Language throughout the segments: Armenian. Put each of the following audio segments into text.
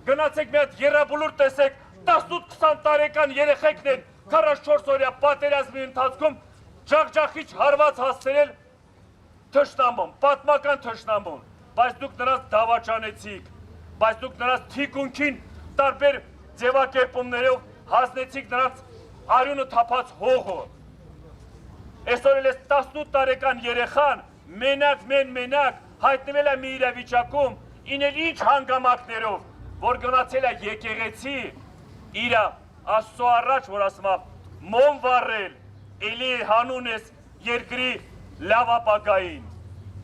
գնացեք մի հատ երրաբլուր տեսեք, 18-20 տարեկան երեխեքն են 44 օրյա պատերազմի ընթացքում ջախջախիչ հարված հասցրել թշնամուն, պատմական թշնամուն, բայց դուք նրանց դավաճանեցիք, բայց դուք նրանց թիկունքին տարբեր ձևակերպումներով հասնեցիք նրանց արյունը թափած հողը։ Այսօր էլ 18 տարեկան երեխան մենակ հայտնվել է մի իրավիճակում, ինել ինչ հանգամանքներով, որ գնացել է եկեղեցի իր Աստծո առաջ, որ ասում է մոմ վառել, էլի հանուն ես երկրի լավ ապագային,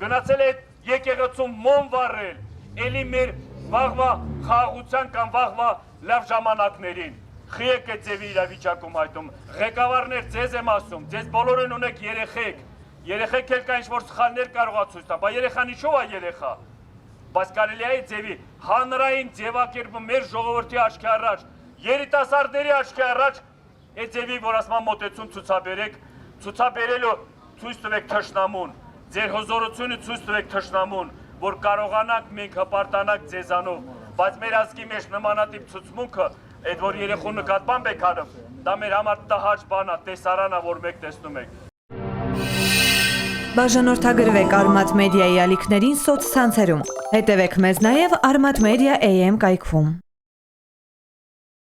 գնացել է եկեղեցում մոմ վառել, էլի մեր վաղվա խաղաղության կամ վաղվա լավ ժամանակներին, խիեք է ձևի իրավիճակում հայտում, ղեկավարներ ձեզ եմ ասում, ձեզ բոլորին ունեք երեխեք էլ կա ինչ-որ սխալներ կարող է ցույց տա, բայց երեխան ինչով է երեխա, բայց կարելի է ձևի հանրային ձևակերպում մեր ժողովրդի աչքի առաջ, երիտասարդների աչքի առաջ, այդ ձևի, որ ասում մոտեցում ցուցաբերեք, ցուցաբերելու ցույց տվեք թշնամուն, ձեր հզորությունը ցույց տվեք թշնամուն, որ կարողանանք մենք հպարտանանք ձեզանով, բայց մեր ազգի մեջ նմանատիպ ցուցմունքը, այդ որ երեխու նկատմամբ եք անում, դա մեր համար տհաճ բան է, տեսարան է, որ մեկ տեսնում եք։ Բաժանորդագրվեք Արմաթ մեդիայի ալիքներին սոցցանցերում։ Հետևեք մեզ նաև Արմաթ մեդիա AM կայքում։